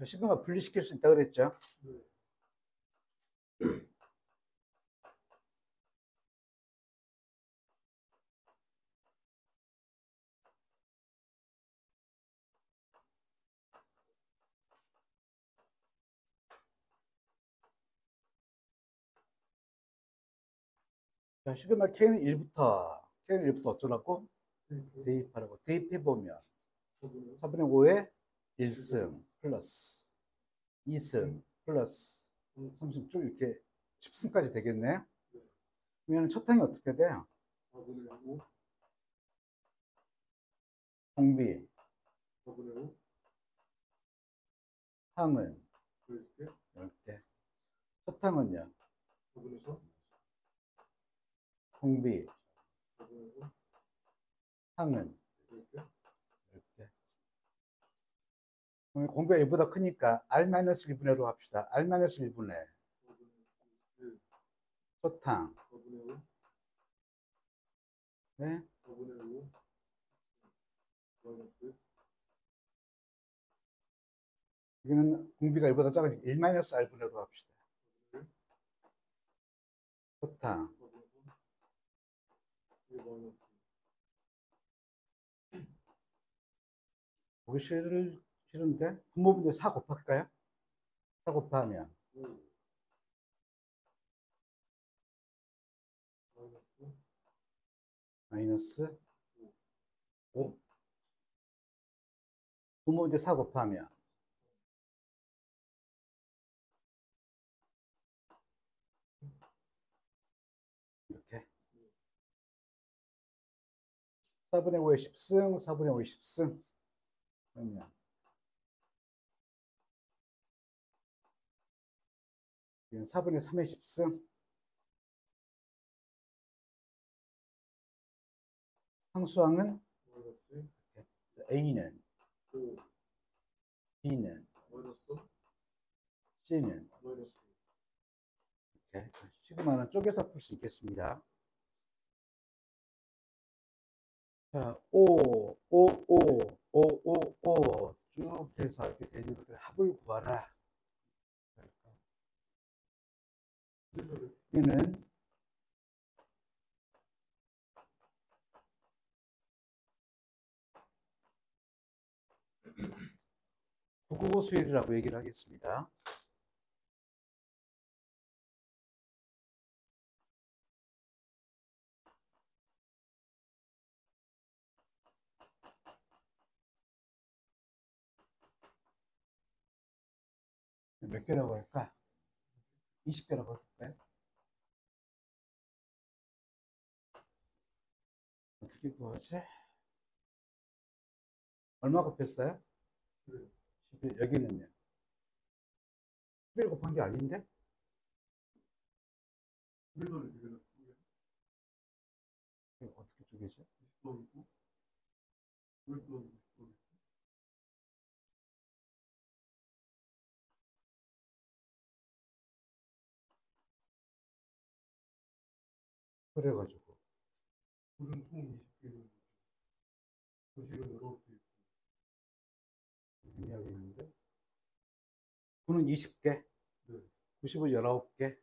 시그마 분리시킬 수 있다 그랬죠? 자, 시그마 K는 1부터 어쩌라고? 대입하라고. 대입해보면 4분의 5에 1승 플러스 2승 플러스 3승 쭉 이렇게 10승까지 되겠네. 그러면 첫 항이 어떻게 돼? 공비 항은 10개. 첫 항은요? 공비 항은 10개. 그럼 공비가 1보다 크니까 R-1분의로 합시다. R-1분의 첫 항. 네? 여기는 공비가 1보다 작으니까 1-R분의로 합시다. 첫 항. 보기 싫은데? 분모분들 4 곱할까요? 4 곱하면 마이너스 5. 분모분들 4 곱하면 이렇게 4분의 5의 10승, 4분의 5의 10승. 그러면 이건 4분의 3의 10승. 상수항은 A는 B는 C는 이렇게 시그마는 쪼개서 풀 수 있겠습니다. 자, 5, 5, 5, 5, 5, 5 쭉 해서 이렇게 되는 것들 합을 구하라. 얘는 국어 수열이라고 얘기를 하겠습니다. 몇 개라고 할까? 20개라고 할까요? 어떻게 구하지? 얼마 곱했어요? 11. 여기는요? 11 곱한 게 아닌데? 어떻게 쪼개죠? 그래가지고 의미하고 있는데 9는 20개, 90은 19개,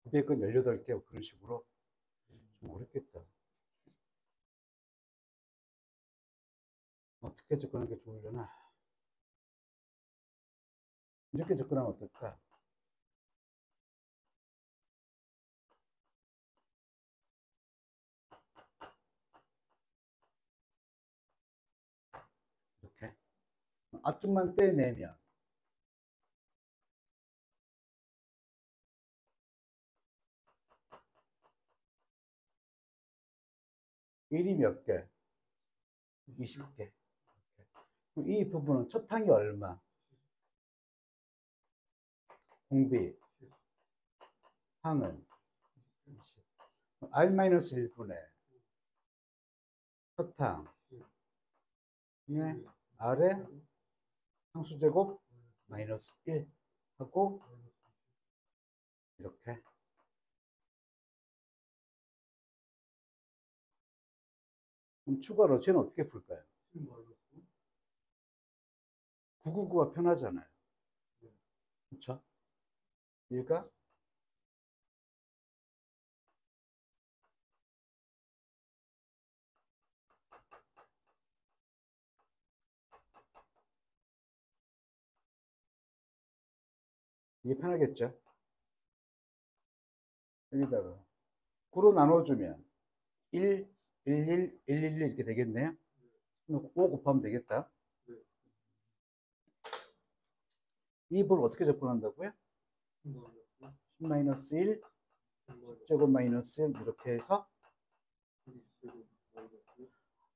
900은 18개 그런 식으로 좀 어렵겠다. 어떻게 접근하는 게 좋으려나? 이렇게 접근하면 어떨까? 이렇게 앞쪽만 떼내면 1이 몇 개? 20개. 이 부분은 첫 항이 얼마? 공비 항은 R-1분의 첫 항 R의 상수제곱 마이너스 1 하고 이렇게 그럼 추가로 쟤는 어떻게 풀까요? 999가 편하잖아요. 그렇죠? 얘가 이게 편하겠죠? 여기다가 9로 나눠주면 1, 1, 1, 1, 1 이렇게 되겠네요. 5 곱하면 되겠다. 2번 어떻게 접근한다고요? 10-1, 제곱 마이너스 1 이렇게 해서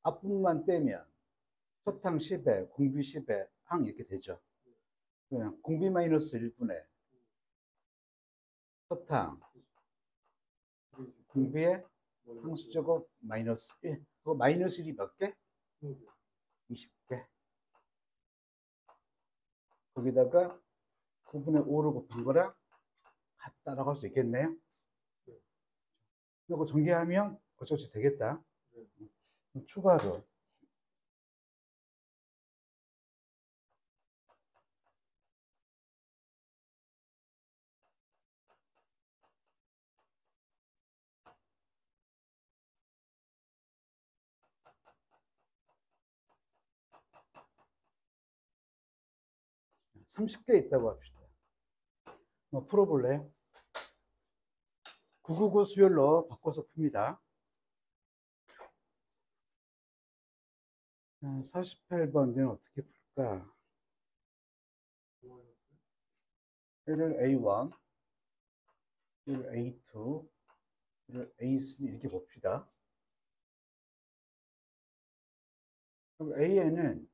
앞부분만 떼면 서탕 10에 공비 10에 항 이렇게 되죠. 그냥 공비 마이너스 1분의 서탕 공비의 항수제곱 마이너스 1. 그 마이너스 1이 몇 개? 20개. 거기다가 9분의 5를 곱한 거랑 같다라고 할 수 있겠네요. 이거 전개하면 어쩌지 되겠다. 추가로 30개 있다고 합시다. 풀어볼래요? 999 수열로 바꿔서 풉니다. 48번은 어떻게 풀까? 얘를 A1, 얘를 A2, 얘를 A3 이렇게 봅시다. 그럼 A에는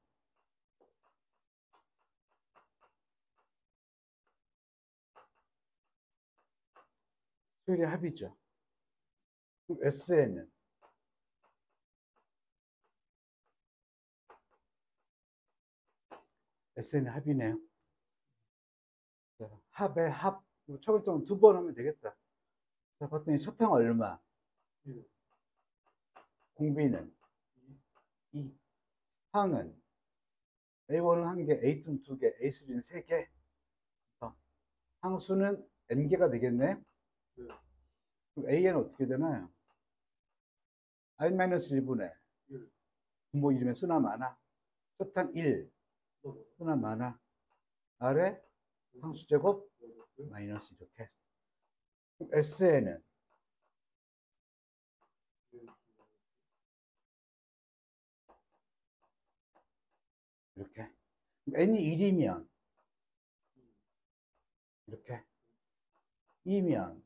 수열의 합이죠. 그럼 S에는 SN의 합이네요. 합의 합. 초결점 2번 하면 되겠다. 자, 봤더니 첫항 얼마? 공비는 2. 항은 A1은 1개, A2는 2개, A3는 3개. 항수는 N개가 되겠네. 그럼 AN 어떻게 되나요? R-1분의 분모 이름에 수나 많아. 첫항 1, 수나 많아. R에 항수제곱 마이너스 이렇게. 그럼 SN은 이렇게. n이 1이면 이렇게. 2면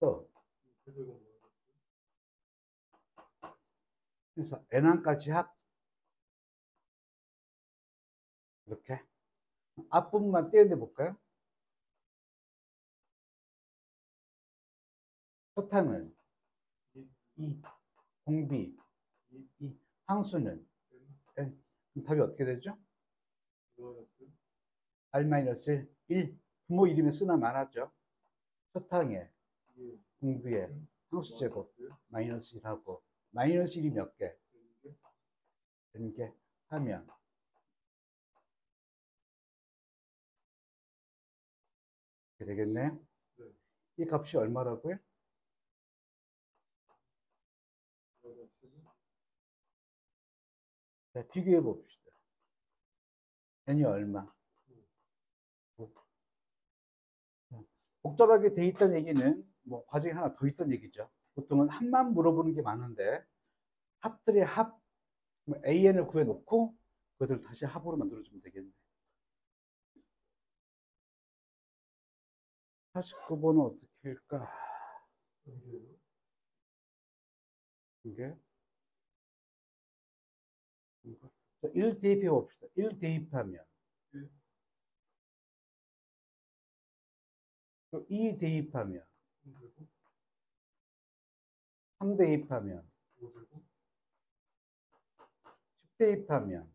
또 그래서 n항까지 합 이렇게. 앞부분만 떼어내 볼까요? 초탕은 2, 공비 2, 항수는 n. 그럼 답이 어떻게 되죠? R-1, 1. 부모 이름에 쓰나 많았죠. 초탕에 공비에 항수제곱 마이너스 1하고 마이너스 1이 몇 개? n개 하면 이렇게 되겠네요. 이 값이 얼마라고요? 자, 비교해 봅시다. n이 얼마? 복잡하게 돼 있다는 얘기는 뭐 과정이 하나 더 있다는 얘기죠. 보통은 합만 물어보는 게 많은데 합들의 합 AN을 구해놓고 그것을 다시 합으로 만들어주면 되겠네. 49번은 어떻게 할까? 이게 1 대입해 봅시다. 1 대입하면 또 2 대입하면 3 대입하면 10 대입하면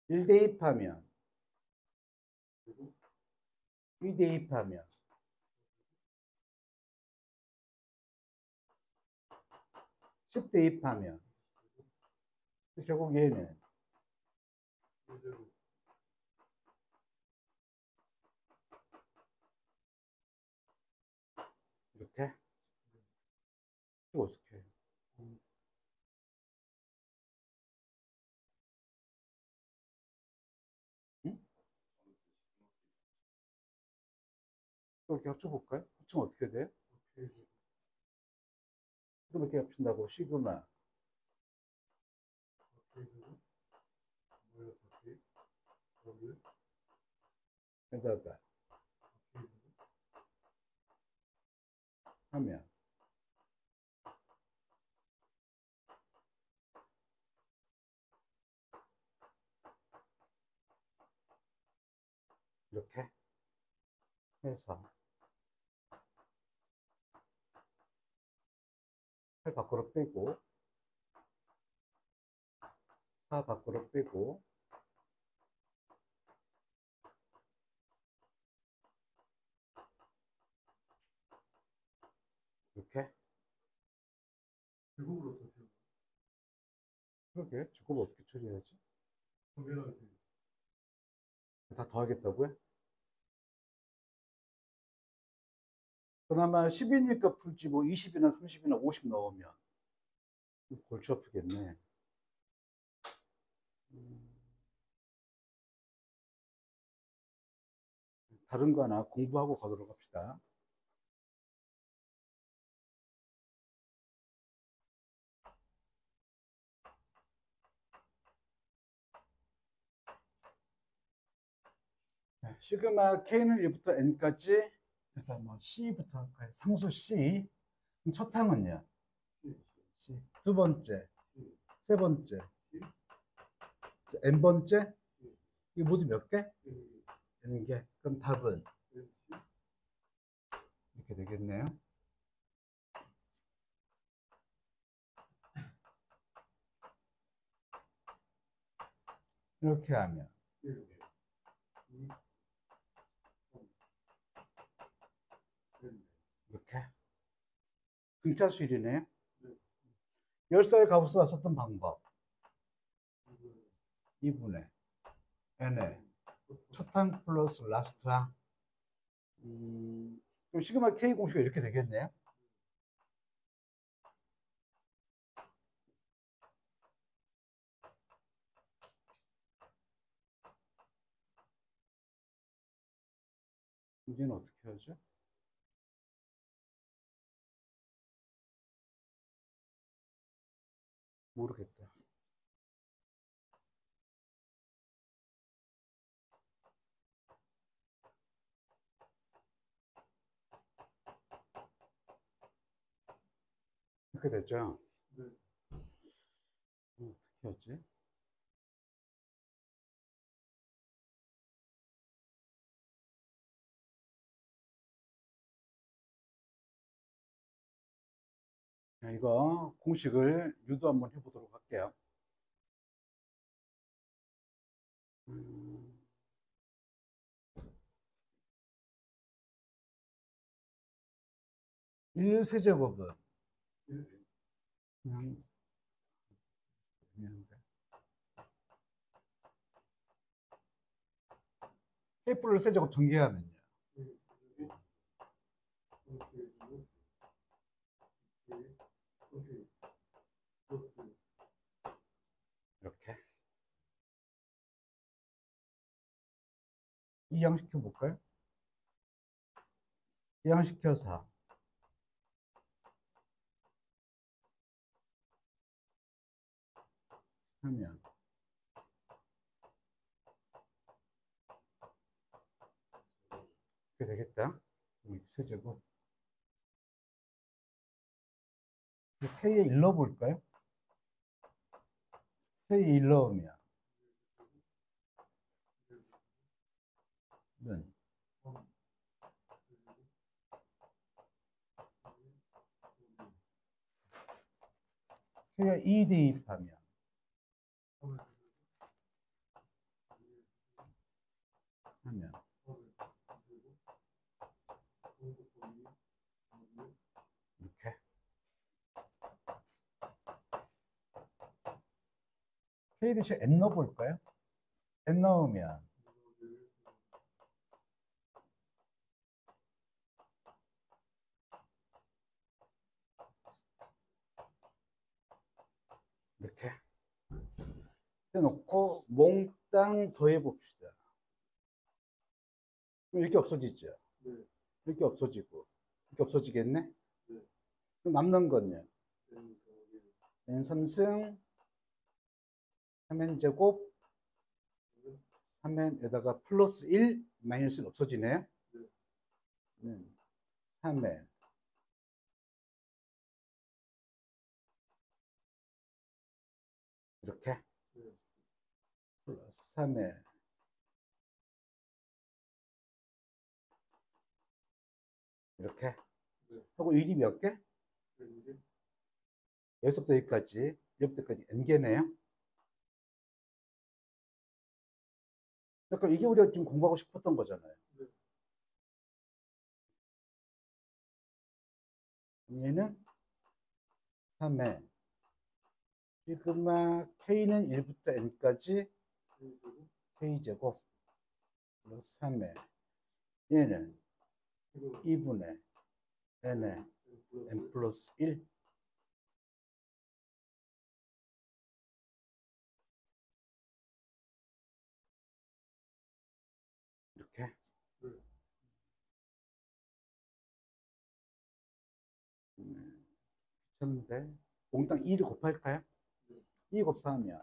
1 대입하면 2 대입하면 10 대입하면 결국 얘는 이렇게. 이거 어떻게 해? 응? 이렇게 합쳐볼까요? 합치면 어떻게 돼요? 그럼 이렇게 합친다고 시그마 에다가 하면 이렇게 해서 8 밖으로 빼고 4 밖으로 빼고 이렇게. 그러게 저걸 어떻게 처리해야지? 다 더하겠다고요? 그나마 10이니까 풀지 뭐 20이나 30이나 50 넣으면 골치 아프겠네. 다른 거 하나 공부하고 가도록 합시다. 시그마 K는 1부터 N까지 일단 뭐 C부터 할까요? 상수 C. 그럼 첫 항은요? C. 두 번째, 세 번째, N번째? 이게 모두 몇 개? N개. 그럼 답은 이렇게 되겠네요. 이렇게 하면 이렇게 등차수열이네요. 열사의 가우스가 썼던 방법 2분의 n의 첫항 플러스 라스트 항. 그럼 시그마 K 공식이 이렇게 되겠네요. 이제는 어떻게 하죠? 모르겠다. 이렇게 됐죠? 어떻게 하지? 이거 공식을 유도 한번 해보도록 할게요. 1세제곱은 그냥 K플러스 세제곱 전개하면요. 이렇게 이항시켜 볼까요? 이항시켜서 하면 이렇게 되겠다. 세제곱 K에 1 넣어볼까요? K에 1 넣으면 K에 2 대입하면 하면 이렇게 K 대신 N 넣어볼까요? N 넣으면 이렇게 해놓고 몽땅 더해봅시다. 이렇게 없어지죠? 네. 이렇게 없어지고 이렇게 없어지겠네? 네. 그럼 남는 건요? N N3승 3N제곱 3N에다가 플러스 1 마이너스 1 없어지네요? 네. 3N 이렇게 네. 플러스 3N 이렇게 네. 하고 1이 몇 개? N 여기서부터 여기까지 여기까지 N개네요. 그러니까 이게 우리가 지금 공부하고 싶었던 거잖아요. 네. 얘는 3N 시그마 K는 1부터 N까지 K제곱 플러스 3N 얘는 2분의 N에 N 플러스 1 이렇게 귀찮은데 몽땅 2를 곱할까요? 2 곱하면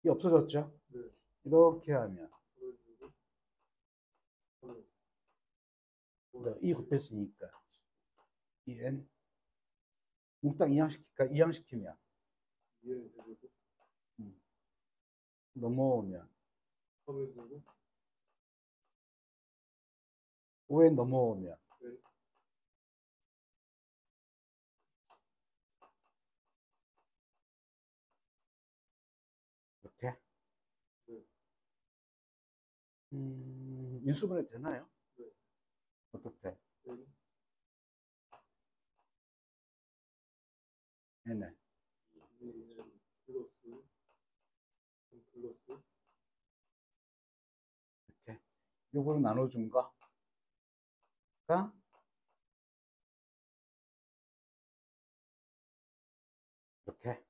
이 없어졌죠? 네. 이렇게 하면 2 곱했으니까 2n 몽땅 이항시킬까? 이항시키면 넘어오면 5에 넘어오면 이렇게 인수분해 되나요? 어떻게? 네네. 이렇게 요거로 나눠준 거가 이렇게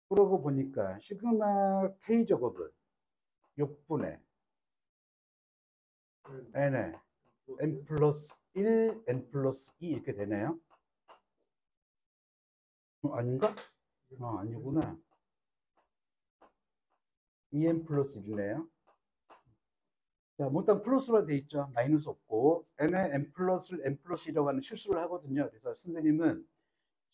그러고 보니까 시그마 K 제곱은 6분의 N에 N 플러스 1, N 플러스 2 이렇게 되네요. 아닌가? 아니구나. 2N 플러스 1이네요. 자, 몽땅 플러스로 돼 있죠. 마이너스 없고 N에 N 플러스를 N 플러스 2라고 하는 실수를 하거든요. 그래서 선생님은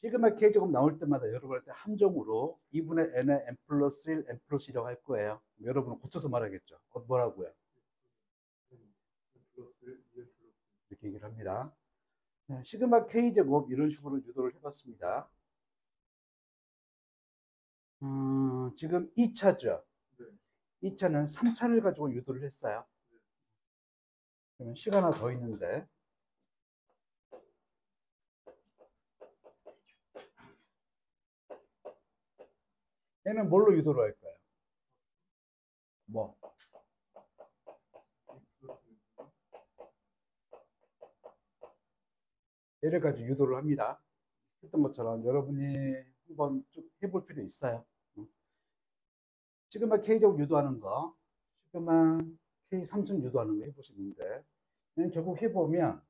시그마 K 제곱 나올 때마다 여러분한테 함정으로 2분의 N에 N 플러스 1, N 플러스 2라고 할 거예요. 여러분은 고쳐서 말하겠죠. 뭐라고요? 이렇게 얘기를 합니다. 시그마 K 제곱 이런 식으로 유도를 해봤습니다. 지금 2차죠. 2차는 3차를 가지고 유도를 했어요. 그러면 시간 하나 더 있는데 얘는 뭘로 유도를 할까요? 뭐? 얘를 가지고 유도를 합니다. 했던 것처럼 여러분이 한번 쭉 해볼 필요 있어요. 시그마 K제곱 유도하는 거, 시그마 K 삼승 유도하는 거 해보시는데 결국 해보면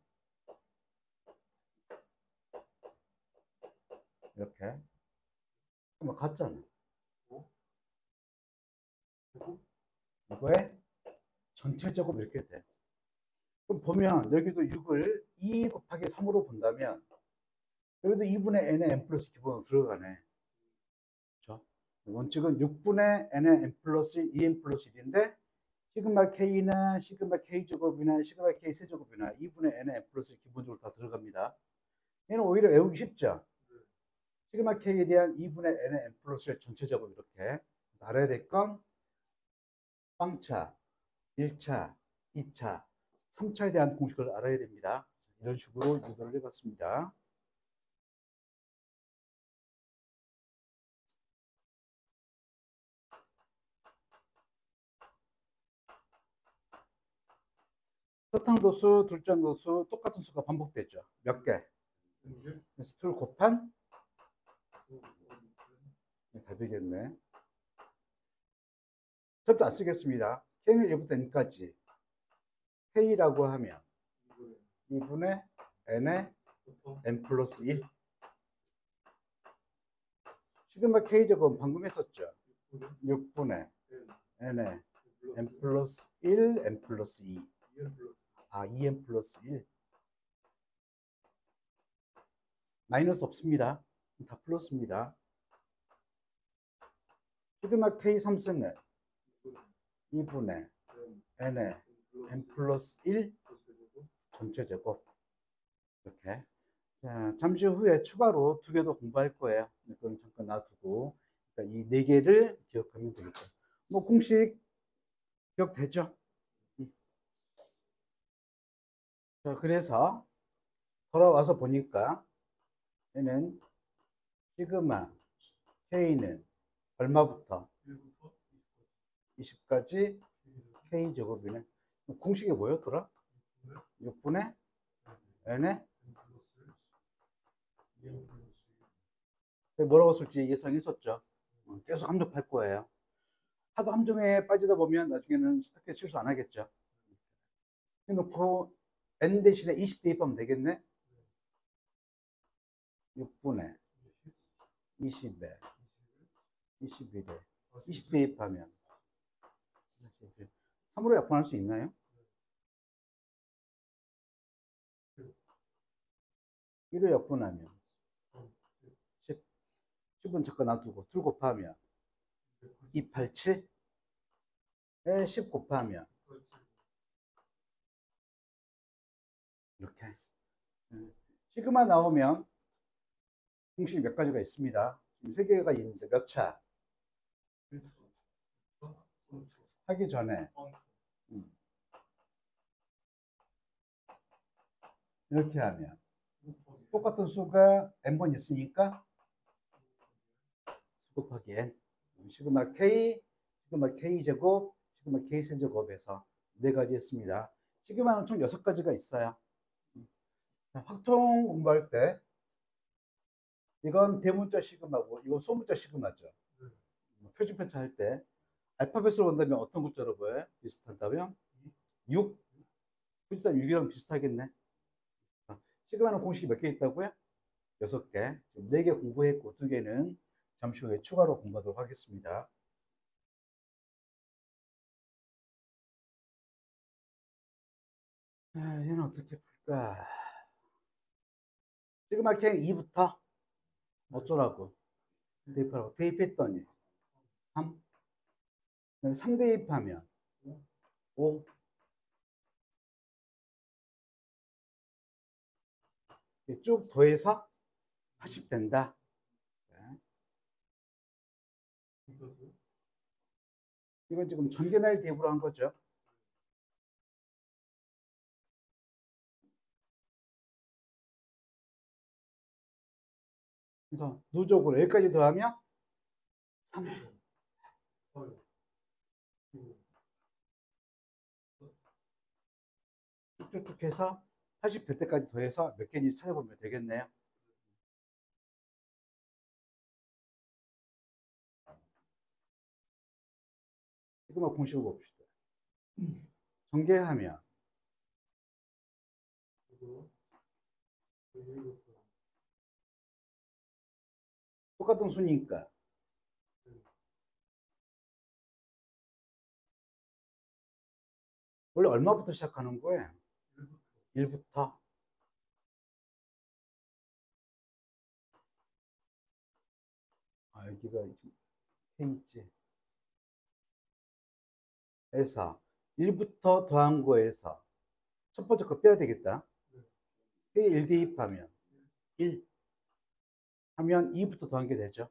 이렇게 한번 같잖아. 이거에 전체 제곱 이렇게 돼. 그럼 보면 여기도 6을 2 곱하기 3으로 본다면 여기도 2분의 n의 n 플러스 기본으로 들어가네. 그렇죠? 원칙은 6분의 n의 n 플러스 2n 플러스 1인데 시그마 K나 시그마 K 제곱이나 시그마 K 세제곱이나 2분의 N의 N 플러스 기본적으로 다 들어갑니다. 얘는 오히려 외우기 쉽죠. 시그마 K에 대한 2분의 N의 N 플러스의 전체 제곱 이렇게 알아야 될 건 빵차, 1차, 2차, 3차에 대한 공식을 알아야 됩니다. 이런 식으로 유도를 해봤습니다. 서탕도수, 둘장도수 똑같은 수가 반복되죠. 몇 개? 그래서 둘 곱한 답이겠네. 접도 안 쓰겠습니다. K는 1부터 N까지. K라고 하면 2분의 N의 N 플러스 1. 시그마 K 제곱은 방금 했었죠. 6분의 N의 N 플러스 1, N 플러스 2. 아, 2N 플러스 1. 마이너스 없습니다. 다 플러스입니다. 시그마 K 3승은 2분의 N의 N 플러스 1 전체 제곱. 이렇게. 자, 잠시 후에 추가로 두 개 더 공부할 거예요. 그건 잠깐 놔두고. 그러니까 이 네 개를 기억하면 되겠죠. 뭐 공식 기억되죠? 자, 그래서 돌아와서 보니까 얘는 시그마 K는 얼마부터? 20까지 K 제곱이네. 공식이 뭐였더라? 6분의 N에 뭐라고 쓸지 예상했었죠. 계속 함정할 거예요. 하도 함정에 빠지다 보면 나중에는 쉽게 실수 안 하겠죠. 해놓고 N 대신에 20 대입하면 되겠네. 6분의 20에 21에 20 대입하면 3으로 약분할 수 있나요? 1로 약분하면 10. 10은 잠깐 놔두고 2 곱하면 287에 10 곱하면 이렇게. 시그마 나오면 공식이 몇 가지가 있습니다. 지금 3개가 있는데 몇 차? 하기 전에 이렇게 하면 똑같은 수가 n번 있으니까 수 곱하기 n. 시그마 k, 시그마 k 제곱, 시그마 k 세제곱에서 4가지 했습니다. 시그마는 총 6가지가 있어요. 확통 공부할 때 이건 대문자 시그마고 이건 소문자 시그마죠. 표준편차 할 때 알파벳으로 본다면 어떤 글자로 보여요? 비슷하다면 6. 굳이 6이랑 비슷하겠네. 시그마는 공식이 몇 개 있다고요? 6개. 4개 공부했고 2개는 잠시 후에 추가로 공부하도록 하겠습니다. 얘는 어떻게 풀까? 시그마 K 2부터 어쩌라고? 대입하라고. 대입했더니 3. 3 대입하면 5. 쭉 더해서 80 된다. 이건 지금 전개날 대입으로 한 거죠. 그래서 누적으로 여기까지 더하면 3. 쭉쭉쭉 해서 80 될 때까지 더해서 몇 개인지 찾아보면 되겠네요. 지금 공식을 봅시다. 전개하면 똑같은 수니까 원래 얼마부터 시작하는 거예요? 1부터. 여기가 K 있지. 해서 1부터 더한 거에서 첫 번째 거 빼야 되겠다. 1 대입하면 1 하면 2부터 더한 게 되죠.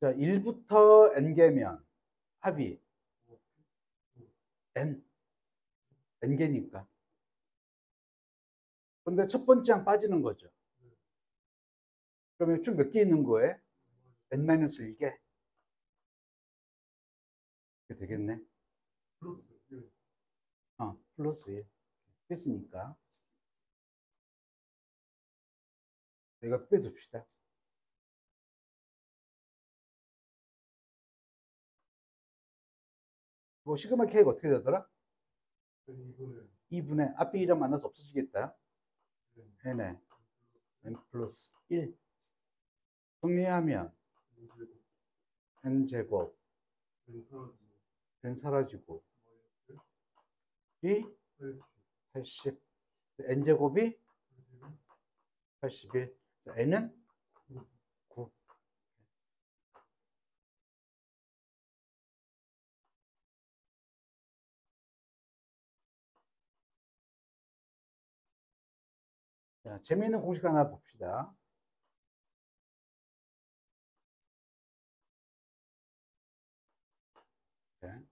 자, 1부터 n개면 합이 n개니까. 그런데 첫 번째 항 빠지는 거죠. 그러면 쭉 몇 개 있는 거에 n-1개 이렇게 되겠네. 플러스 1 했으니까 이거 빼둡시다. 뭐 시그마 K가 어떻게 되더라? 2분의 앞에 1은 만나서 없어지겠다. n에 n 플러스 1 정리하면 n제곱 n 사라지고 이 80 n제곱이 81 n은 9. 자, 재미있는 공식 하나 봅시다. 네.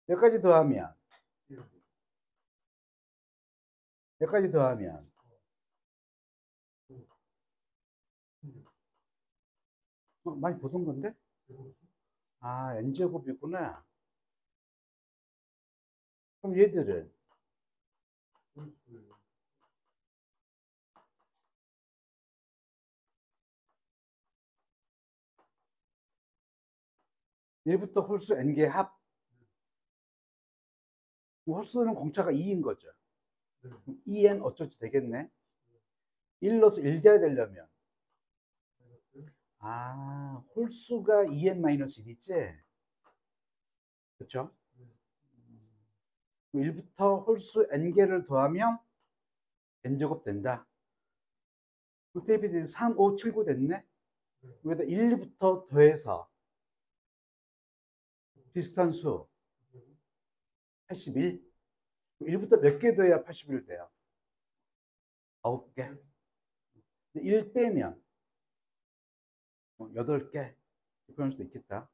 여기까지 더하면 많이 보던 건데? 아, n제곱이구나. 그럼 얘들은 얘부터 홀수 n개 합. 홀수는 공차가 2인 거죠. 2n 어쩌지 되겠네. 1 넣어서 1돼야 되려면 홀수가 2n-1이지? 그렇죠? 1부터 홀수 n개를 더하면 n제곱 된다. 대입이 3, 5, 7, 9 됐네? 여기다 1, 2부터 더해서 비슷한 수 81. 1부터 몇 개 더해야 81 돼요? 9개. 1 빼면 8개. 그럴 수도 있겠다.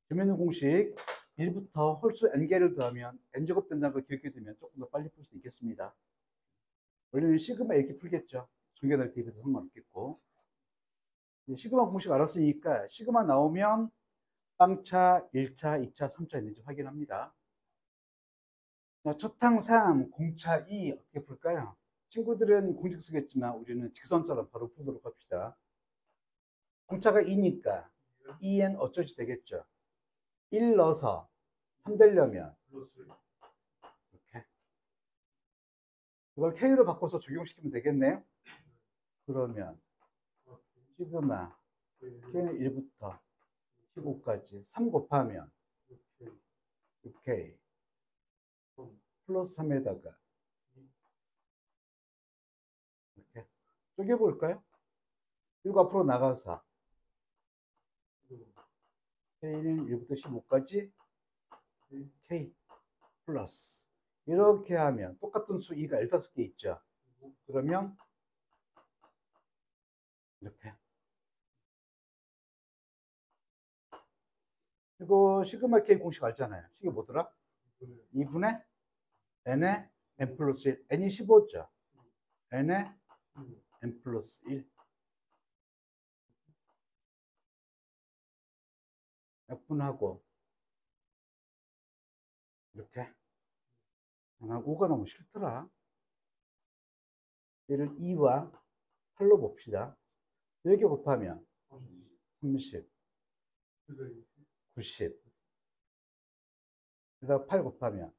재미있는 공식 1부터 홀수 n개를 더하면 n제곱 된다는 걸 기억해 두면 조금 더 빨리 풀 수도 있겠습니다. 원래는 시그마 이렇게 풀겠죠. 전개될 대입해서 상관없겠고. 시그마 공식 알았으니까 시그마 나오면 빵차, 1차, 2차, 3차 있는지 확인합니다. 첫 항상 공차 2 어떻게 풀까요? 친구들은 공식 쓰겠지만 우리는 직선처럼 바로 풀도록 합시다. 공차가 2니까 2n 어쩌지 되겠죠. 1 넣어서 3 되려면 이렇게 이걸 K로 바꿔서 적용시키면 되겠네요. 그러면 시그마 K는 1부터 15까지 3 곱하면 6K 플러스 3에다가 이렇게 쪼개볼까요? 그리고 앞으로 나가서 K는 1부터 15까지 K 플러스 이렇게 하면 똑같은 수 2가 15개 있죠. 그러면 이렇게 이거 시그마 K 공식 알잖아요. 이게 뭐더라? 2분의 n에 n 플러스 1 n이 15죠. n에 n 플러스 1 약분하고 이렇게 5가 너무 싫더라. 얘를 2와 8로 봅시다. 이렇게 곱하면 30, 90 그다음 8 곱하면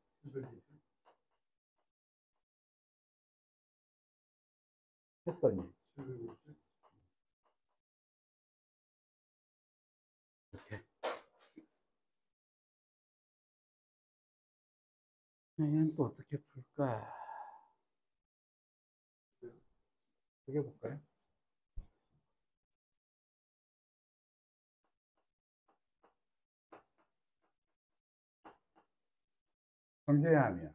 했더니 이렇게 얘는 또 어떻게 풀까? 어떻게 볼까요? 전개하면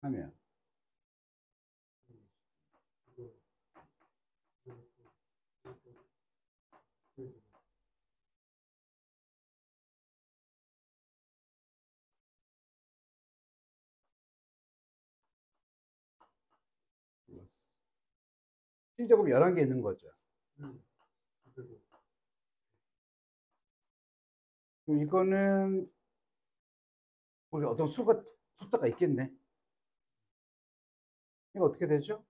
하면 실적으로 11개 있는 거죠. 그럼 이거는 우리 어떤 숫자가 있겠네. 이거 어떻게 되죠?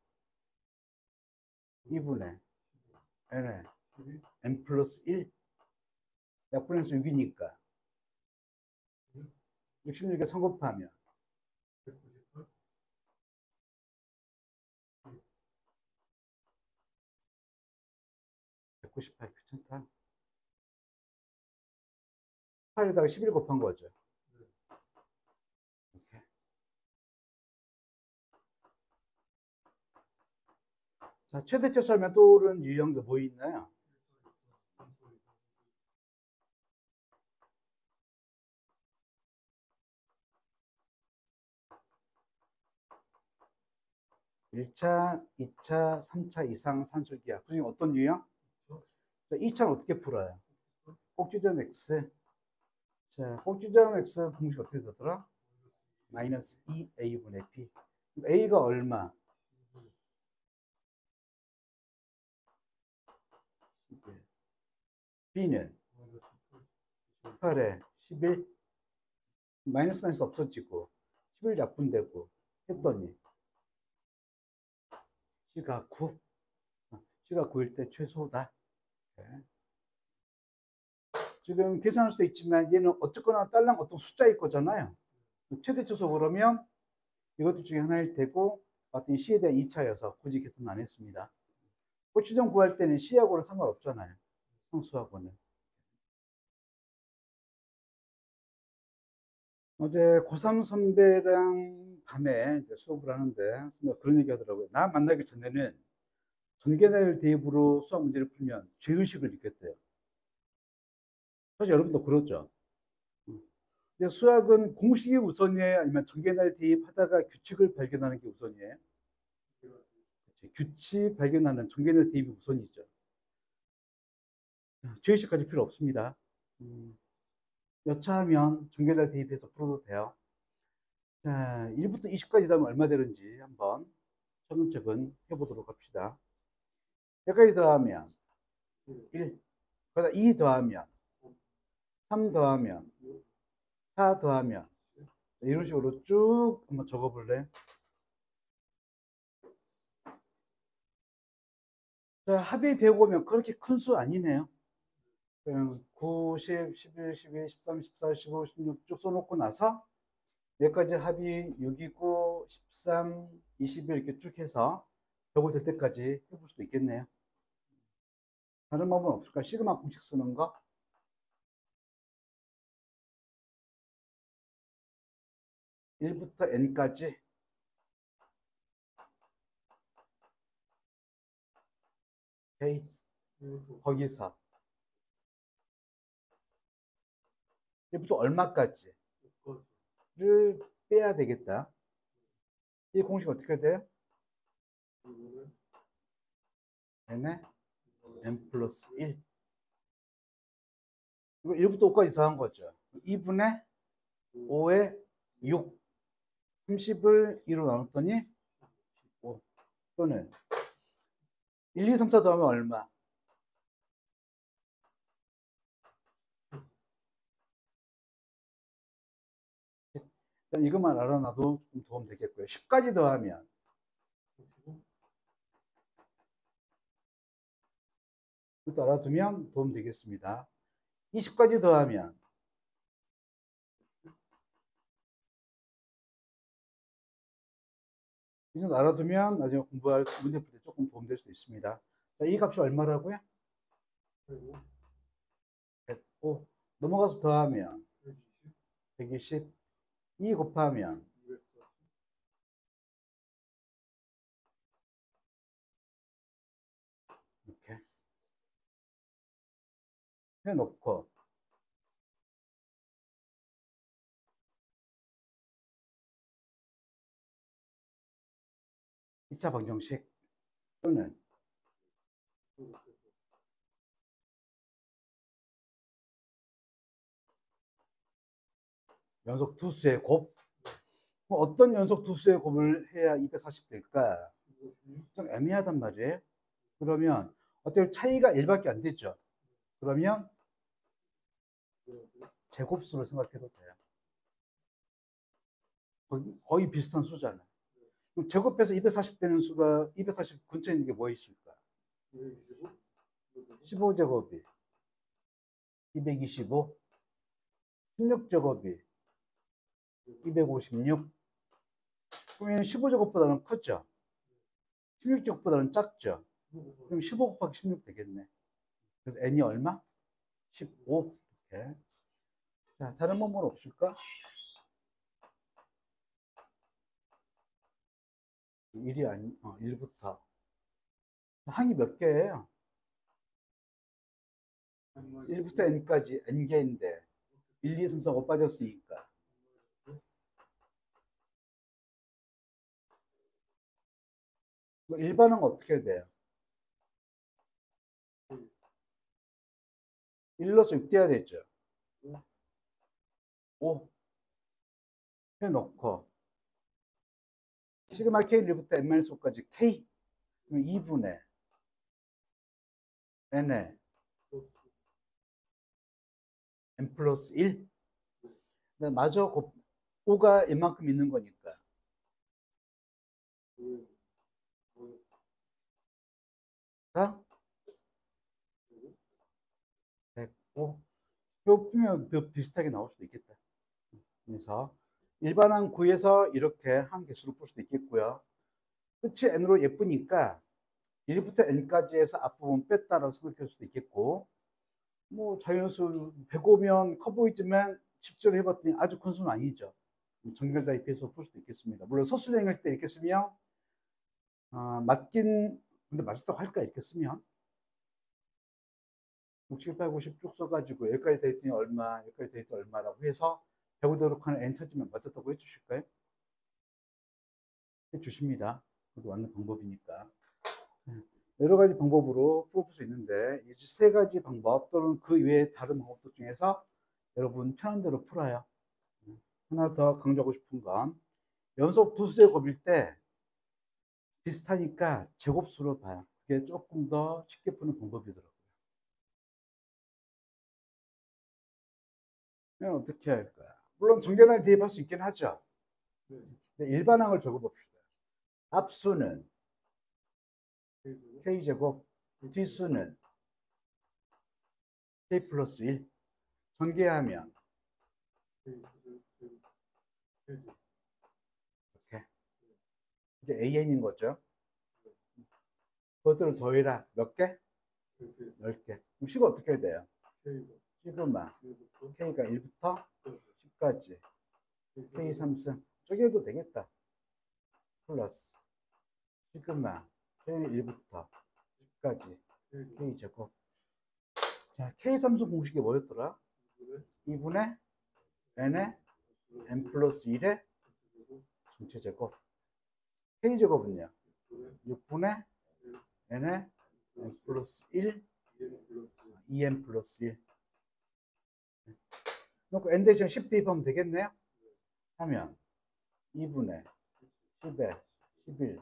2분의 n에 n 플러스 1 약분해서 6이니까 66에 성곱하면 198 귀찮다. 8에다가 11 곱한 거죠. 이렇게. 자, 최대치수 하면 떠오르는 유형도 뭐 있나요? 일 차 2차, 3차 이상 산술기하. 그중에 어떤 유형? 자, 2차는 어떻게 풀어요? 꼭지점 x. 자, 꼭지점 x 공식 어떻게 되더라? 마이너스 2a분의 b. a가 얼마? b는 8에 11. 마이너스 마이너스 없어지고 11 약분되고 했더니 C가 9. C가 9일 때 최소다. 네. 지금 계산할 수도 있지만 얘는 어쨌거나 딸랑 어떤 숫자일 거잖아요. 최대치수 그러면 이것도 중에 하나일 테고 봤더니 C에 대한 2차여서 굳이 계산 안 했습니다. 꼭지점 구할 때는 C하고는 상관없잖아요. 상수하고는. 어제 고3 선배랑 밤에 이제 수업을 하는데 선배가 그런 얘기 하더라고요. 나 만나기 전에는 전개날 대입으로 수학 문제를 풀면 죄의식을 느꼈대요. 사실 여러분도 그렇죠. 근데 수학은 공식이 우선이에요? 아니면 전개날 대입하다가 규칙을 발견하는 게 우선이에요? 그치. 규칙 발견하는 전개날 대입이 우선이죠. 죄의식까지 필요 없습니다. 여차하면 전개날 대입해서 풀어도 돼요. 자, 1부터 20까지 더하면 얼마 되는지 한번 차근차근 해보도록 합시다. 여기까지 더하면 1, 거기다 2 더하면 3 더하면 4 더하면 이런 식으로 쭉 한번 적어볼래? 자, 합이 105면 그렇게 큰 수 아니네요. 그냥 9, 10, 11, 12, 13, 14, 15, 16 쭉 써놓고 나서 여기까지 합이 6이고 13, 21 이렇게 쭉 해서 105 될 때까지 해볼 수도 있겠네요. 다른 방법은 없을까? 시그마 공식 쓰는 거? 1부터 n까지 오케이. 거기서 1부터 얼마까지를 빼야 되겠다. 이 공식 어떻게 돼요? n에 n 플러스 1. 이거 1부터 5까지 더한 거죠. 2분의 5에 6. 30을 2로 나눴더니 5. 또는 1, 2, 3, 4 더하면 얼마? 일단 이것만 알아놔도 좀 도움 되겠고요. 10까지 더하면 이것도 알아두면 도움 되겠습니다. 20까지 더하면 이 정도 알아두면 나중에 공부할 문제 풀 때 조금 도움 될 수도 있습니다. 자, 이 값이 얼마라고요? 105. 넘어가서 더하면 120. 2 곱하면 해놓고, 2차 방정식 또는 연속 두수의 곱. 어떤 연속 두수의 곱을 해야 240 될까? 좀 애매하단 말이에요. 그러면 어떻게 차이가 1밖에 안 되죠. 그러면 제곱수로 생각해도 돼요. 거의 비슷한 수잖아요. 그럼 제곱해서 240 되는 수가 240 근처에 있는 게 뭐 있을까? 15제곱이 225, 16제곱이 256. 그러면 15제곱보다는 크죠? 16제곱보다는 작죠? 그럼 15 곱하기 16 되겠네. 그래서 n이 얼마? 15. 이렇게. 자, 다른 방법은 없을까? 1이 아니, 1부터. 항이 몇 개예요? 1부터 n까지 n개인데 1, 2, 3, 4, 5 빠졌으니까 일반은 어떻게 돼요? 1로서 6 돼야 되죠. 5 해놓고 시그마 k 1부터 n-5까지 k, 그럼 2분의 n에 n 플러스 1. 마저 5가 이만큼 있는 거니까 가 105. 요 풀면 비슷하게 나올 수도 있겠다. 그래서 일반항 구해서 이렇게 한 개수로 풀 수도 있겠고요. 끝이 n으로 예쁘니까 1부터 n까지 해서 앞부분 뺐다라고 생각할 수도 있겠고, 뭐 자연수 105면 커 보이지만 실제로 해봤더니 아주 큰 수는 아니죠. 정렬자에 비해서 풀 수도 있겠습니다. 물론 서술형일 때 이렇게 쓰면 맞긴, 근데 맞았다고 할까 이렇게 쓰면 67, 8, 90 쭉 써가지고 여기까지 돼 있더니 얼마, 여기까지 돼 있더니 얼마라고 해서 105도록 하는 n 찾으면 맞았다고 해주실까요? 해주십니다. 그것도 맞는 방법이니까. 여러 가지 방법으로 풀어볼 수 있는데 이 세 가지 방법 또는 그 외의 다른 방법들 중에서 여러분 편한 대로 풀어요. 하나 더 강조하고 싶은 건 연속 두수의 곱일 때 비슷하니까 제곱수로 봐요. 그게 조금 더 쉽게 푸는 방법이더라고요. 그럼 어떻게 할까요? 물론 정제난을 대입할 수 있긴 하죠. 일반항을 적어봅시다. 앞수는 k제곱, 뒷수는 k 플러스 1. 전개하면 이렇게. 이게 an인 거죠. 그것들을 더해라. 몇 개? 10개. 그럼 식은 어떻게 돼요? 시그마 k가 1부터 10까지 k 3승 저기에도 되겠다. 플러스 시그마 k는 1부터 10까지 k 제곱. 자, k 3승 공식이 뭐였더라? 2분의 n의 n 플러스 1의 전체 제곱. k 제곱은요? 6분의 n의 n 플러스 1 2n 플러스 1. 놓고 n 대신 10 대입하면 되겠네요? 하면 2분의 10에 11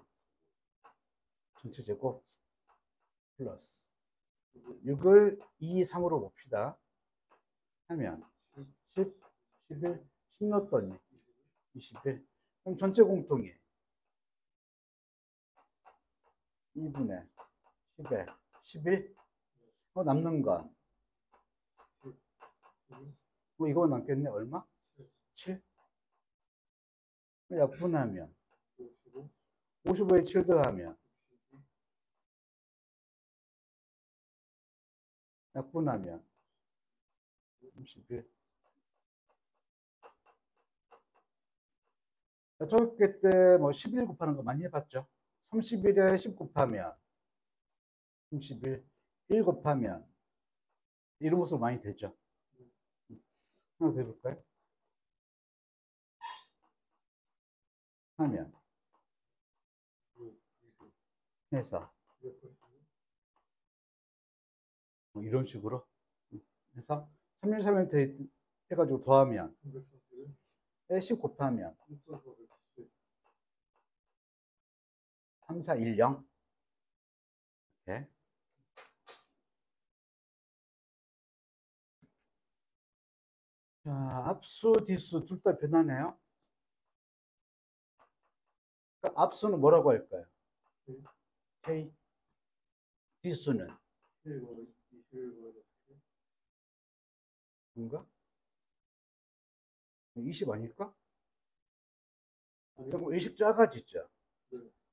전체 제곱 플러스 6을 2, 3으로 봅시다. 하면 10, 11, 10 넣었더니 21. 그럼 전체 공통이 2분의 10에 11. 남는 건 뭐 이거 남겠네. 얼마? 7. 약분하면 55에 7 더하면 약분하면 31. 초급계 때 뭐 11 곱하는 거 많이 해봤죠. 31에 10 곱하면 31, 1 곱하면 이런 모습 많이 되죠. 하나 더 해볼까요? 하면 해서 뭐 이런 식으로 해서 313을 해가지고 더하면 10 곱하면 3410 이렇게. 자, 앞수 뒤수 둘 다 변하네요. 그러니까 앞수는 뭐라고 할까요? K. 뒤수는 뭔가? 20 아닐까? 조금 20 작아지죠.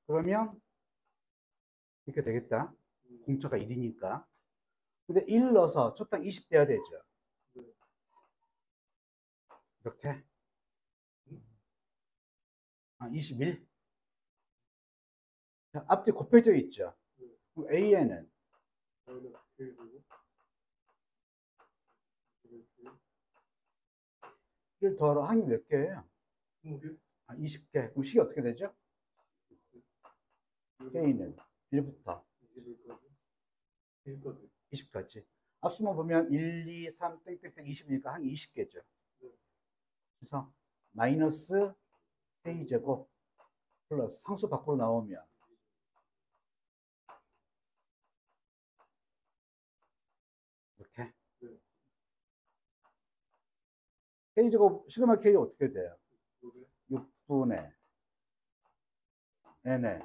그러면 이렇게 되겠다. 공차가 1이니까. 근데 1 넣어서 초당 20 돼야 되죠. 이렇게. 21. 자, 앞뒤 곱해져 있죠. 그럼 AN은 1을 더하러 항이 몇 개예요? 20개. 그럼 식이 어떻게 되죠? K는 1부터 20까지. 앞수만 보면 1, 2, 3, 땡땡땡 20이니까 항이 20개죠. 그래서 마이너스 K제곱 플러스 상수 밖으로 나오면 이렇게 K제곱 시그마 K 어떻게 돼요? 6분의 N에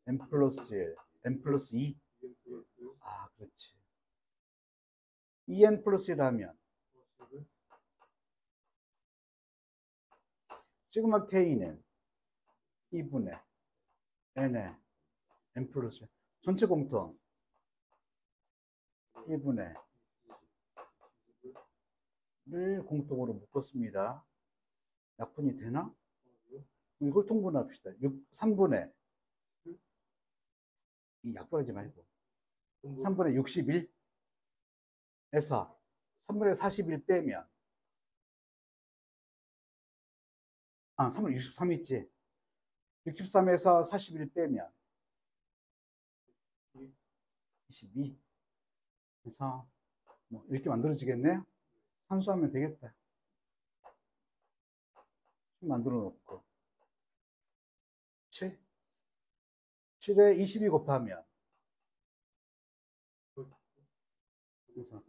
N 플러스 1, N 플러스 2. 아, 그렇지. 2N 플러스 1 하면 시그마 K는 2분의 N에 N 플러스 1. 전체 공통 1분의 를 공통으로 묶었습니다. 약분이 되나? 이걸 통분합시다. 3분의 이 약분하지 말고 3분의 61에서 3분의 41 빼면 3분의 63 있지. 63에서 41 빼면 22. 그래서 뭐 이렇게 만들어지겠네요. 산수하면 되겠다. 만들어 놓고 7. 7에 22 곱하면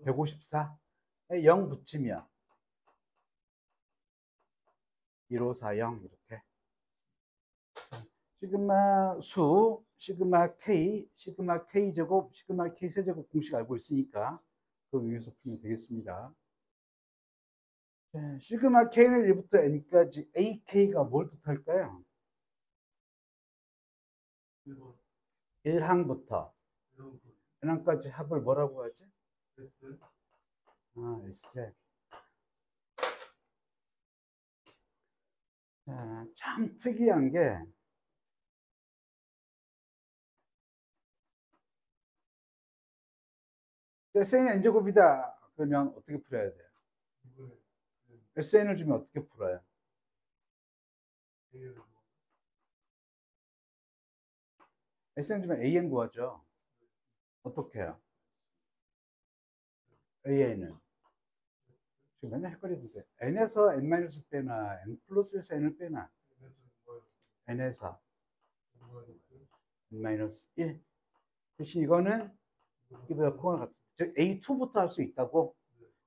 154에 0 붙이면 1540 이렇게. 시그마 수, 시그마 K, 시그마 K제곱, 시그마 K 세제곱 공식 알고 있으니까 그 위에서 풀면 되겠습니다. 네, 시그마 K를 1부터 N까지 AK가 뭘 뜻할까요? 1항부터 N항까지 합을 뭐라고 하지? S. 참 특이한 게 SN이 N제곱이다 그러면 어떻게 풀어야 돼요? SN을 주면 어떻게 풀어요? SN 주면 AN 구하죠. 어떻게 해요? AN은 지금 맨날 헷갈리던데 N에서 N- 빼나 N 플러스에서 N을 빼나 N에서 N-1 대신 이거는 이보다 크거나 같은 즉 A2부터 할 수 있다고?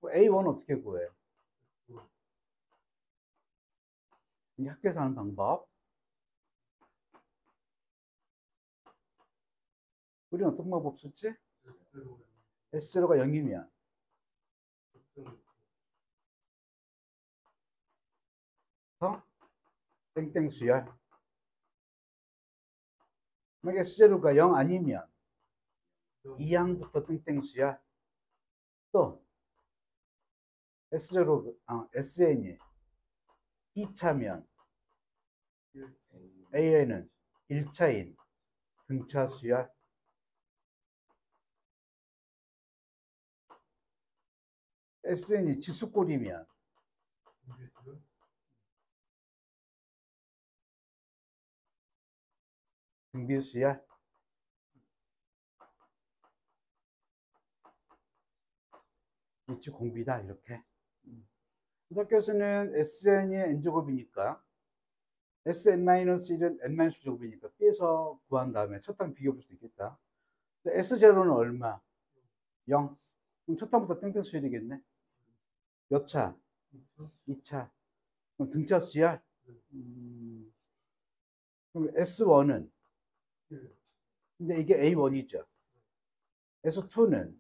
A1 어떻게 구해요? 이 학교에서 하는 방법. 우리는 어떤 방법 썼지? S0가 0이면 땡땡 수열. 만약 S0가 0 아니면 2항부터 땡땡 수열. 또 SN이 2차면 AN은 1차인 등차 수열. SN이 지수꼴이면 등비수야. 위치 공비다 이렇게. 학교에서는 SN이 n제곱이니까 Sn-1은 n-제곱이니까 B에서 구한 다음에 첫 탕 비교해 볼 수도 있겠다. S0는 얼마? 0. 그럼 첫 탕부터 땡땡 수열이겠네. 몇 차? 2차. 그럼 등차 수열? 그럼 S1은? 근데 이게 A1이죠. S2는?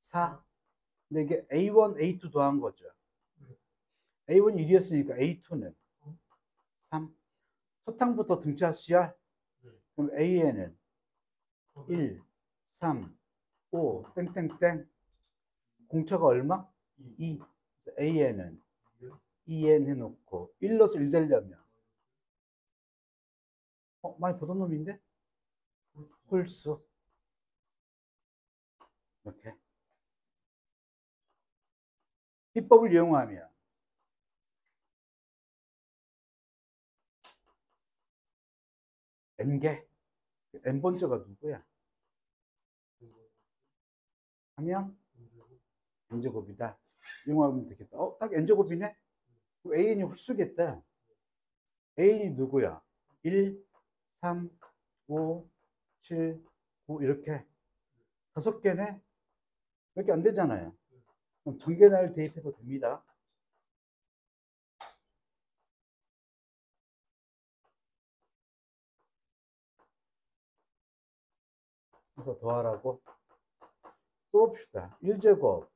4. 근데 이게 A1, A2 더한 거죠. A1이 1이었으니까 A2는? 3. 첫 탕부터 등차 수열? 그럼 A에는? 1, 3, 5, 땡땡땡. 공차가 얼마? 2. A에는 2n 해놓고 1 넣어서 1 되려면 많이 보던 놈인데? 홀수. 이렇게. 비법을 이용하면 n개. n번째가 누구야? 하면 n제곱이다. 이용하면 되겠다. 딱 n제곱이네? 그럼 an이 홀수겠다. an이 누구야? 1, 3, 5, 7, 9 이렇게 5개네? 몇 개 안 되잖아요. 그럼 전개날 대입해도 됩니다. 그래서 더하라고 써봅시다. 1제곱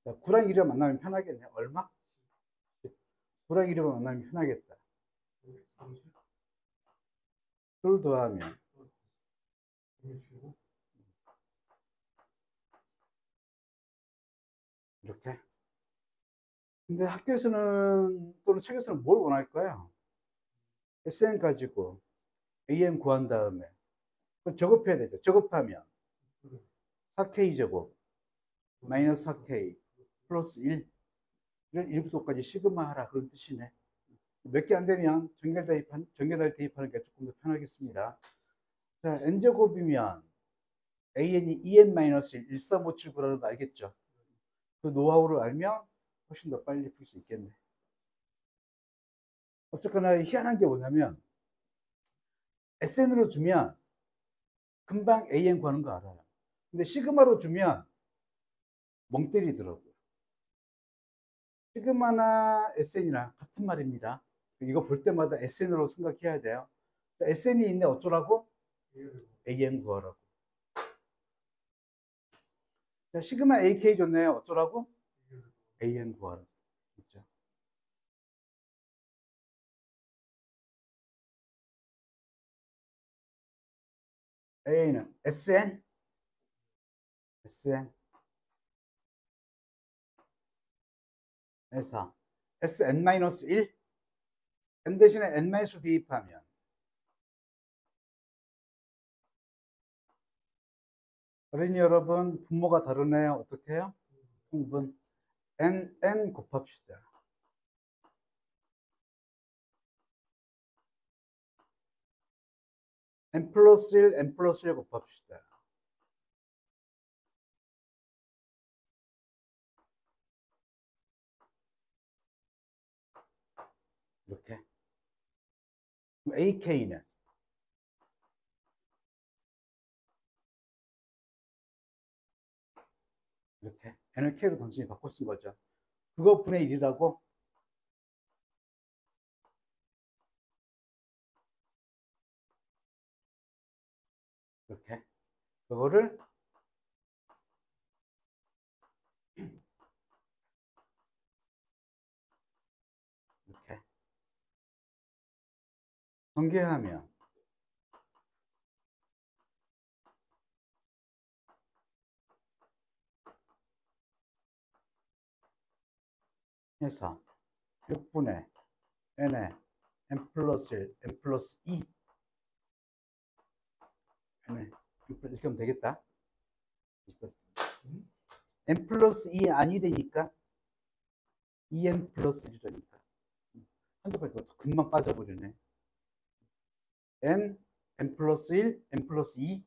9랑 1을 만나면 편하겠네. 얼마? 9랑 1을 만나면 편하겠다. 둘 더하면 이렇게. 근데 학교에서는 또는 책에서는 뭘 원할까요? SN 가지고 AM 구한 다음에 적업해야 되죠. 적업하면 4K제곱 마이너스 4K 플러스 1을 1부터 까지 시그마 하라 그런 뜻이네. 몇 개 안 되면 전개달 대입하는 게 조금 더 편하겠습니다. 자, n제곱이면 an이 2n-1, 13579라는 거 알겠죠? 그 노하우를 알면 훨씬 더 빨리 풀 수 있겠네. 어쨌거나 희한한 게 뭐냐면 SN으로 주면 금방 AN 구하는 거 알아요. 근데 시그마로 주면 멍 때리더라고요. 시그마나 SN이나 같은 말입니다. 이거 볼 때마다 SN으로 생각해야 돼요. SN이 있네 어쩌라고? AN 구하라고. 자, 시그마 AK 줬네요. 어쩌라고? AN 구하라고. 그렇죠? A는 SN? SN 에서 Sn-1 n 대신에 n-를 대입하면 어린이 여러분 분모가 다르네요. 어떻게 해요? 통분 n 곱합시다. n 플러스 1, n 플러스 1 곱합시다. 이렇게. 그럼 AK는 이렇게 n을 k로 단순히 바꿔 쓴 거죠. 그거 분의 1이라고 이렇게 그거를 이렇게 전개하면 해서 6분의 n에 n 플러스 1, n 플러스 2 네. 이렇게 하면 되겠다. n 플러스 2 아니 되니까 2n 플러스 1이니까 한두 번 금방 빠져버리네. n 플러스 1, n 플러스 2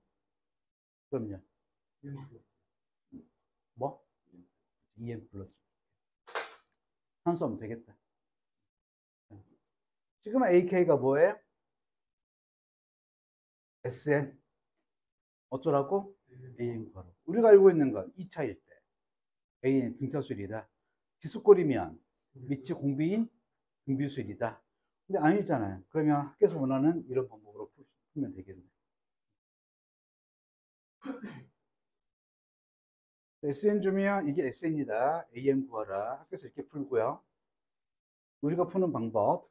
그럼요. 뭐? 2n 플러스 산수하면 되겠다. 지금 ak가 뭐예요? sn 어쩌라고? an 구하라고. 우리가 알고 있는 건 2차일 때 a는 등차수열이다. 지수꼴이면 밑이 공비인 등비수열이다. 근데 아니잖아요. 그러면 학교에서 원하는 이런 방법으로 풀면 되겠네. SN 주면 이게 SN이다. AN 구하라. 학교에서 이렇게 풀고요. 우리가 푸는 방법.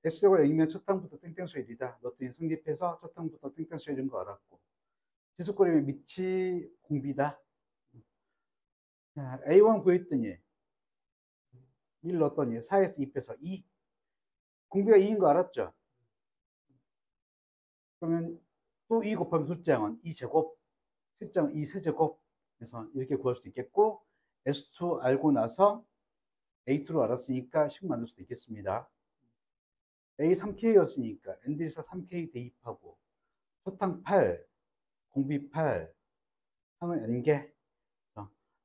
S가 0이면 첫 항부터 땡땡수열이다. 넣었더니 성립해서 첫 항부터 땡땡수열인 거 알았고. 지수꼴이면 밑이 공비다. 자, A1 구했더니 1 넣었더니 4에서 2 빼서 2. 공비가 2인 거 알았죠? 그러면 또 2 곱하면 숫자양은 2제곱, 숫자는 2세제곱. 그래서 이렇게 구할 수도 있겠고, S2 알고 나서 A2로 알았으니까 식 만들 수도 있겠습니다. A 3K였으니까 N들에서 3K 대입하고, 초탕 8, 공비 8 하면 N개.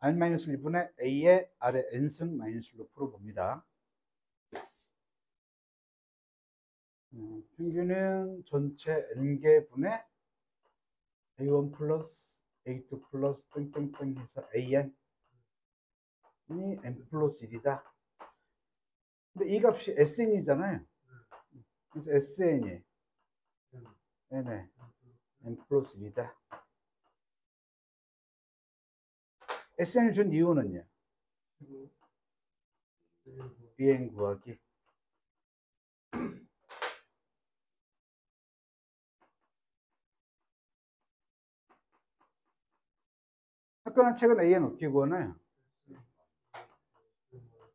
R-1분의 A의 R의 N승 마이너스 1로 풀어봅니다. 평균은 전체 N개 분의 A1 플러스 A2 플러스 땡땡땡 해서 AN이 N 플러스 1이다. 근데 이 값이 SN이잖아요. 그래서 SN이 N에 N 플러스 1이다. SN을 준 이유는요? BN 구하기. 학교는 책은 AN 어떻게 구하나요?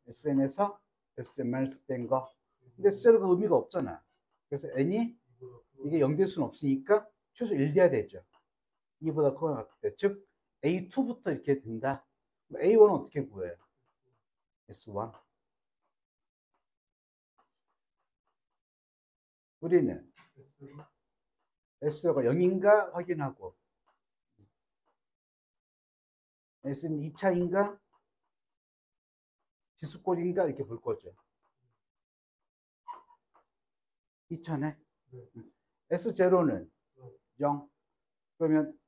SN에서 SN- 뺀 거. 근데 숫자가 의미가 없잖아. 그래서 N이 이게 0 될 수는 없으니까 최소 1 돼야 되죠. 2보다 크거나 같을 때. 즉, A2부터 이렇게 된다. A1은 어떻게 구해요? S1. 우리는 S가 0인가 확인하고 S는 2차인가 지수꼴인가 이렇게 볼 거죠. 2차네. S0는 0. 그러면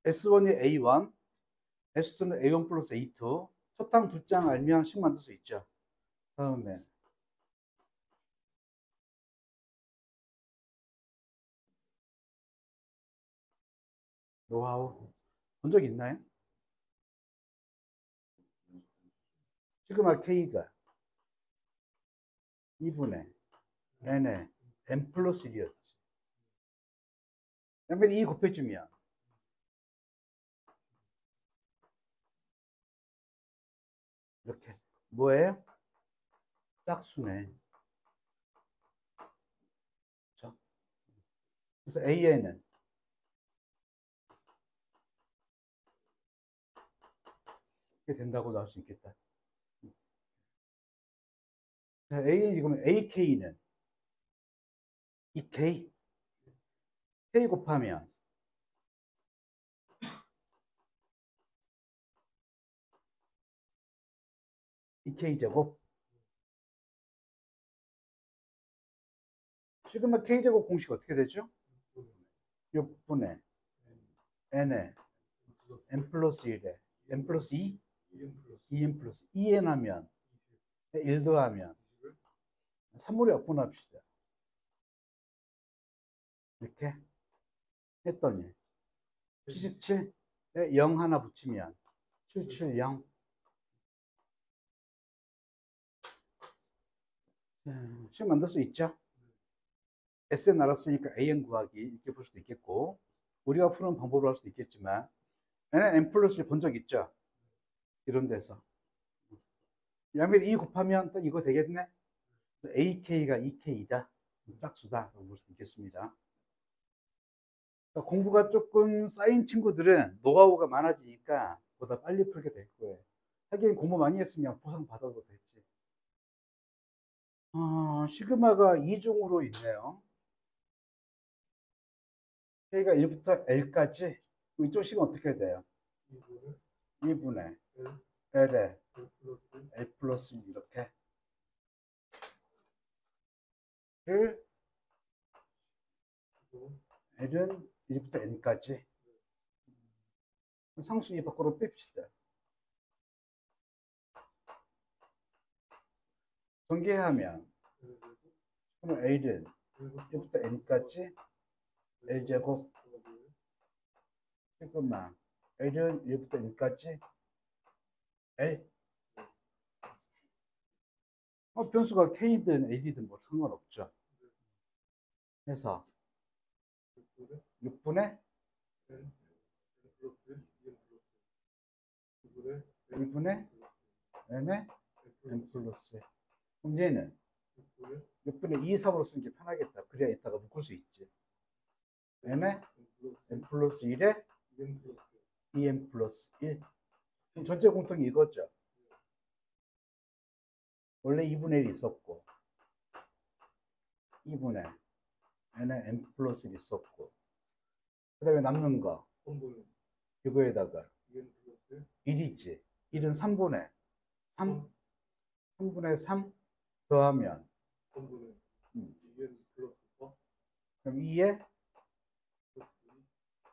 S1이 A1, S2는 A1 플러스 A2. 첫 항 두 장 알면 식 만들 수 있죠. 다음에 노하우 본 적 있나요? 지금 K가 2분의 N에 N 플러스 1이었지. 그러면 2 곱해주면 이렇게 뭐예요? 짝수네. 그렇죠? 그래서 AN은 이렇게 된다고 나올 수 있겠다. 자, A 지금 AK는 2K K 곱하면 2K 제곱. 지금 K 제곱 공식 어떻게 되죠? 6분의 N에 N 플러스 1에 N 플러스 2, 2N 플러스 2N 하면 1 더하면 3물에 약분합시다. 이렇게 했더니 77에 0 하나 붙이면 770. 식 만들 수 있죠? SN 알았으니까 AN 구하기 이렇게 볼 수도 있겠고, 우리가 푸는 방법으로 할 수도 있겠지만, N은 N 플러스를 본 적 있죠? 이런 데서. 양면 2 곱하면 딱 이거 되겠네? AK가 2K이다. 짝수다. 라고 볼 수 있겠습니다. 그러니까 공부가 조금 쌓인 친구들은 노하우가 많아지니까 보다 빨리 풀게 될 거예요. 하긴 공부 많이 했으면 보상 받아도 되지. 시그마가 이중으로 있네요. K가 1부터 L까지. 이쪽 식은 어떻게 돼요? 2분의 L에 L 플러스 1 이렇게. 를 L은 1부터 N까지. 상수 2 밖으로 뺍시다. 전개하면 그럼 L은 1부터 N까지 L제곱 잠깐만 L은 1부터 N까지 L 변수가 K든 L이든 뭐 상관없죠. 그래서 6분의 1분의 N의 N 플러스 1. 그럼 얘는 6분의 2, 3으로 쓰는 게 편하겠다. 그래야 이따가 묶을 수 있지. N의 N 플러스 1에 2N 플러스 1. 그럼 전체 공통이 이거죠. 원래 2분의 1이 있었고 2분의 N에 N 플러스 1이 있었고 그 다음에 남는 거 이거에다가 1이지. 1은 3분의 3 3분의 3 더하면 그럼 2에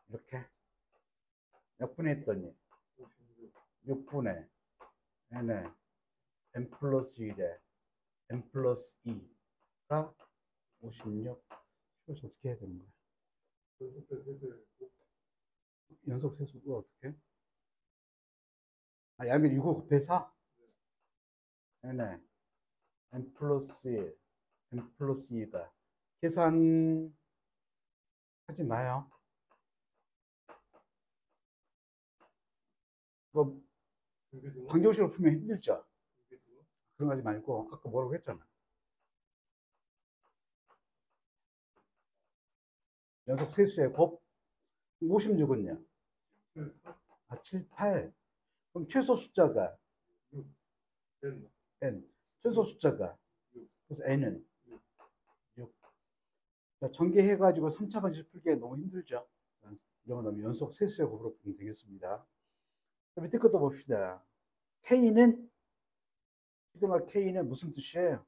이렇게 몇 분의 했더니 6분의 N에 N 플러스 1에 N 플러스 2가 56. 그래서 어떻게 해야 되는 거야? 연속 세수가 어떻게? 양면 6을 곱해서 N에 N 플러스 1, N 플러스 2가 계산하지 마요. 뭐 방정식으로 풀면 힘들죠? 그런 거 하지 말고 아까 뭐라고 했잖아. 연속 세수의 곱 56은요? 7, 8. 그럼 최소 숫자가 N. 최소 숫자가 그래서 N은 6. 자, 전개해가지고 3차 방식 풀기에 너무 힘들죠? 이런 거 연속 세수의 곱으로 풀면 되겠습니다. 밑에 것도 봅시다. K는 시그마 K는 무슨 뜻이에요?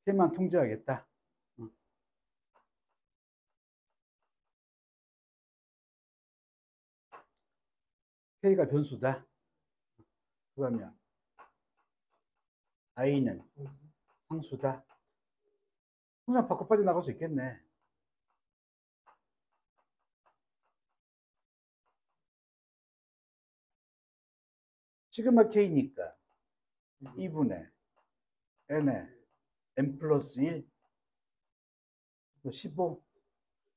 K만 통제하겠다. K가 변수다. 그러면 I는 상수다. 그냥 밖으로 빠져나갈 수 있겠네. 시그마 K니까 2분의 N에 N 플러스 1 15.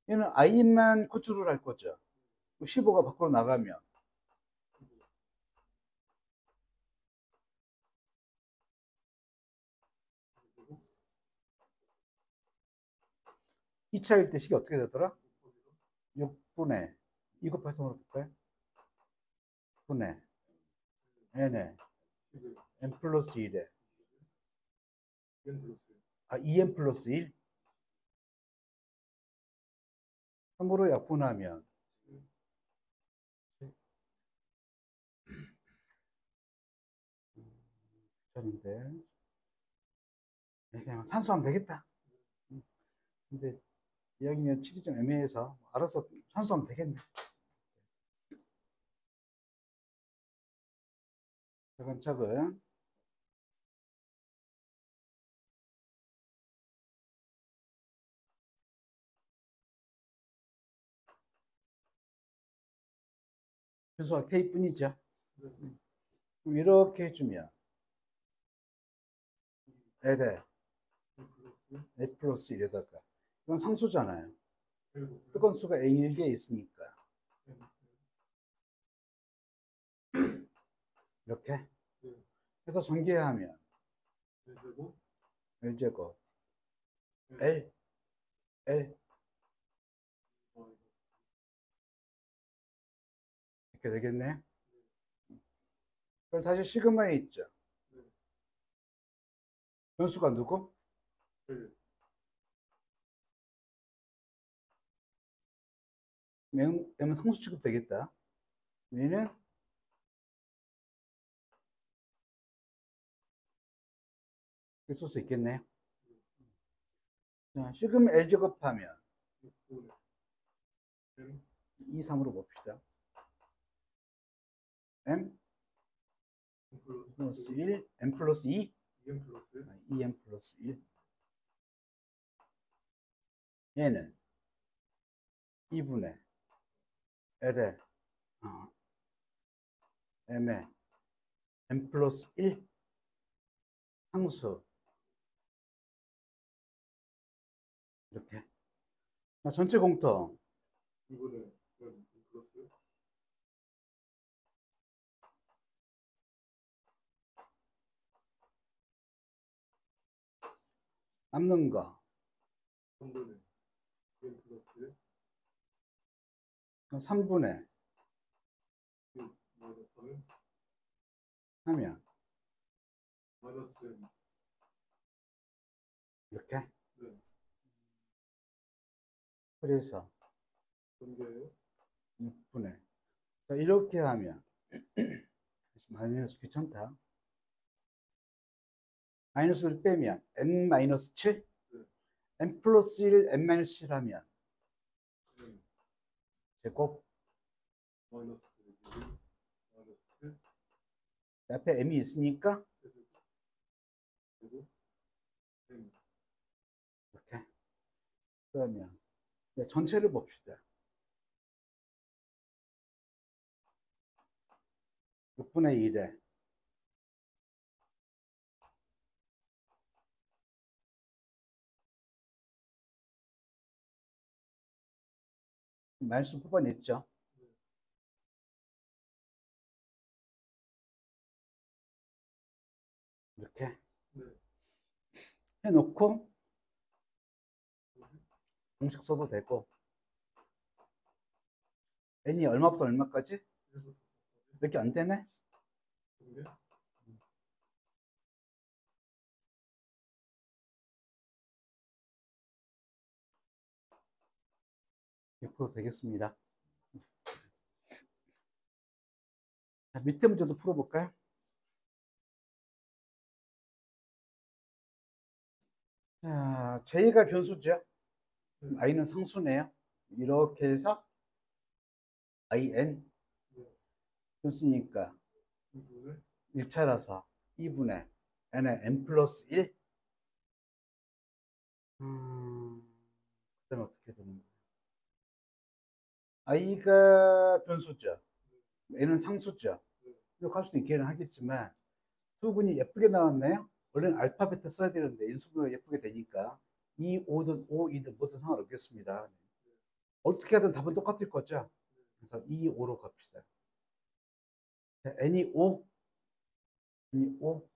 얘는 I만 고출을 할 거죠. 15가 밖으로 나가면 2차일 때 식이 어떻게 되더라? 6분의 이거 발성으로 볼까요? 분의 N에 N 플러스 1에 2N 플러스 1 3으로 약분하면 괜찮은데 그냥 산수하면 되겠다. 근데 이야기면 취지 좀 애매해서 알아서 산수하면 되겠네. 차근차근 변수가 K뿐이죠. 이렇게 해주면 L에 L 플러스 1에다가 이건 상수잖아요. 뜨거운 수가 N1개에 있으니까 이렇게 해서 전개하면 L제곱, L제곱 L L 이렇게 되겠네. 그럼 다시 시그마에 있죠. 변수가 누구? M은 상수 취급 되겠다. 얘는 이렇게 쓸 수 있겠네. 자, 시그마 L 제곱하면 2, 3으로 봅시다. M 플러스 1, M 플러스 2, 2M 플러스 1. 얘는 2분의 L에 M에 M 플러스 1 상수 이렇게. 자, 전체 공통 2분의 M 플러스 남는 거 3분의 M 플러스 3분의 1 마이너스 3은 하면 마이너스 M. 이렇게. 네. 그래서 전개예요. 6분의 자, 이렇게 하면 마이너스 귀찮다. 마이너스를 빼면 n 마이너스 7 네. n 플러스 1 n 마이너스 7 하면 M 제곱 마이너스 1 마이너스 7 앞에 m이 있으니까 제곱 M. 이렇게. 그러면 이제 전체를 봅시다. 6분의 1에 마이너스 뽑아냈죠. 이렇게 네. 해놓고 공식 써도 되고 n이 얼마부터 얼마까지? 이렇게 안 되네? 전개 100% 되겠습니다. 자, 밑에 문제도 풀어볼까요? 자, J가 변수죠. I는 상수네요. 이렇게 해서 IN 변수니까 2분의 1차라서 2분의 n에 n 플러스 1. 그다음에 어떻게 되는 거예요? I가 변수죠. n은 상수죠. 이렇게 할 수도 있기는 하겠지만 수근이 예쁘게 나왔네요. 원래는 알파, 베타 써야 되는데 인수분해가 예쁘게 되니까 2, 5든 5, 2든 뭐든 상관없겠습니다. 어떻게 하든 답은 똑같을 거죠. 그래서 2, 5로 갑시다. 자, n이 5, n이 5,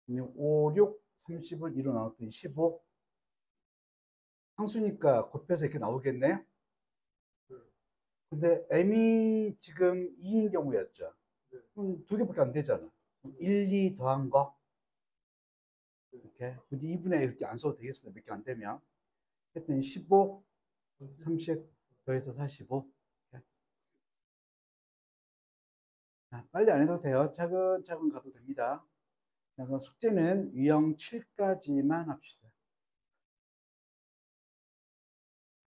n이 5, 6, 30을 2로 나눴더니 15. 상수니까 곱해서 이렇게 나오겠네요. 근데 m이 지금 2인 경우였죠. 그럼 두 개밖에 안 되잖아. 1, 2 더한 거. 이렇게. 굳이 2분의 1 이렇게 안 써도 되겠습니다. 몇 개 안 되면. 했더니 15, 30 더해서 45. 이렇게. 자, 빨리 안 해도 돼요. 차근차근 가도 됩니다. 자, 그럼 숙제는 유형 7까지만 합시다.